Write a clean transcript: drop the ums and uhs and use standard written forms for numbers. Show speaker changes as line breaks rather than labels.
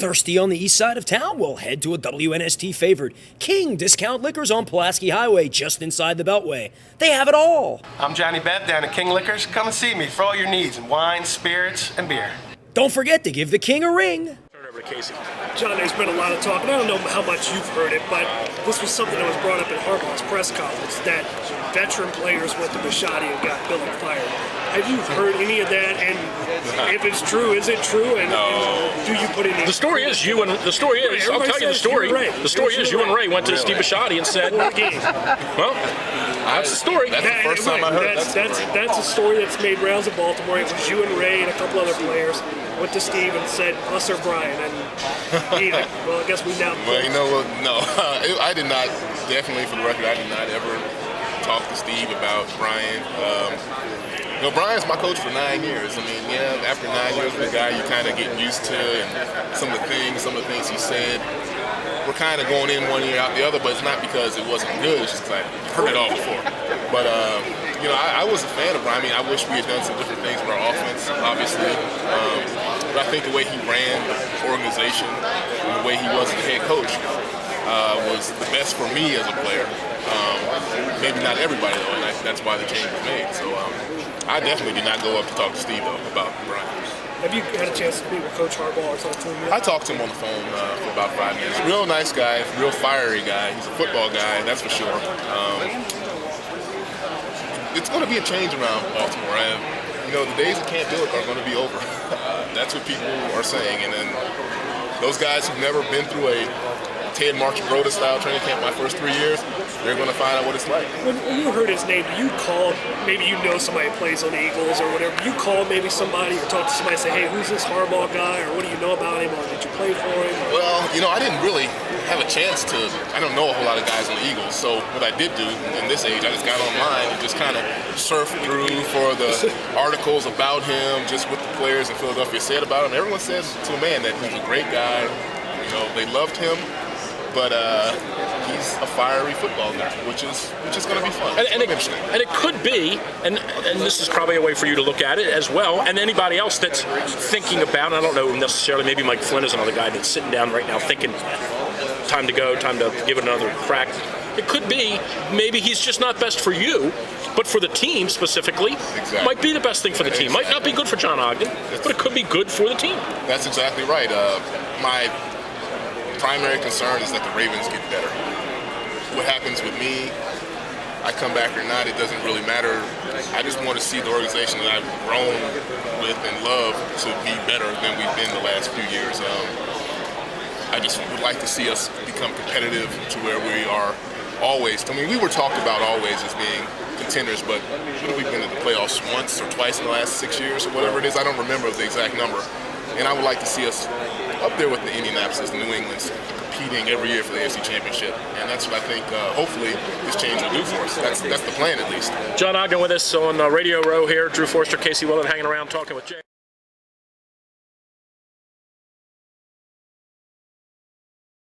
Thirsty on the east side of town? Well, head to a WNST favored King Discount Liquors on Pulaski Highway, just inside the Beltway. They have it all.
I'm Johnny Beth down at King Liquors. Come and see me for all your needs in wine, spirits, and beer.
Don't forget to give the King a ring.
Turn it over to Casey.
John, there's been a lot of talk, and I don't know how much you've heard it, but this was something that was brought up at Harbaugh's press conference, that veteran players went to Bisciotti and got Willett fired. Have you heard any of that? And if it's true, is it true? And, and do you put it in?
The story is I'll tell you the story. The story is you and Ray went to Steve Bisciotti and said, well, that's the story.
That's the first time I heard
that's a story that's made rounds in Baltimore. It was you and Ray and a couple other players went to Steve and said, us or Brian. And he, well, I guess we now.
Well, you know what? No, I did not. Definitely, for the record, I did not ever talk to Steve about Brian. You know, Brian's my coach for 9 years. I mean, yeah, after 9 years with a guy you kind of get used to, and some of the things he said, we're kind of going in one ear out the other, but it's not because it wasn't good, it's just because I've heard it all before. But, you know, I was a fan of Brian. I mean, I wish we had done some different things with our offense, obviously. But I think the way he ran the organization and the way he was as a head coach was the best for me as a player. Maybe not everybody, though, and that's why the change was made. So I definitely did not go up to talk to Steve, though, about Brian.
Have you had a chance to meet with Coach Harbaugh or talk to him yet?
I talked to him on the phone for about 5 minutes. Real nice guy, real fiery guy. He's a football guy, that's for sure. It's going to be a change around Baltimore. You know, the days of Can't Do It are going to be over. That's what people are saying. And then those guys who've never been through a Ted Marchibroda style training camp my first 3 years, they're going to find out what it's like.
When you heard his name, do you call, maybe you know somebody who plays on the Eagles or whatever, you call maybe somebody or talk to somebody and say, hey, who's this Harbaugh guy, or what do you know about him, or did you play for him?
Well, you know, I didn't really have a chance to, I don't know a whole lot of guys on the Eagles, so what I did do in this age, I just got online and just kind of surfed through for the articles about him, just what the players in Philadelphia said about him. Everyone says to a man that he's a great guy, you know, they loved him. But he's a fiery football guy, which is going to be fun.
And it could be, and this is probably a way for you to look at it as well, and anybody else that's thinking about, I don't know necessarily, maybe Mike Flynn is another guy that's sitting down right now thinking, time to go, time to give it another crack. It could be, maybe he's just not best for you, but for the team specifically, might be the best thing for the team. Might not be good for Jon Ogden, but it could be good for the team.
That's exactly right. My primary concern is that the Ravens get better. What happens with me, I come back or not, it doesn't really matter. I just want to see the organization that I've grown with and love to be better than we've been the last few years. I just would like to see us become competitive to where we are always. I mean, we were talked about always as being contenders, but we've been in the playoffs once or twice in the last 6 years or whatever it is. I don't remember the exact number. And I would like to see us up there with the Indianapolis, the New Englands, competing every year for the AFC Championship. And that's what I think, hopefully, this change will do for us. That's the plan, at least.
Jon Ogden with us on Radio Row here. Drew Forrester, Casey Willett hanging around talking with Jay.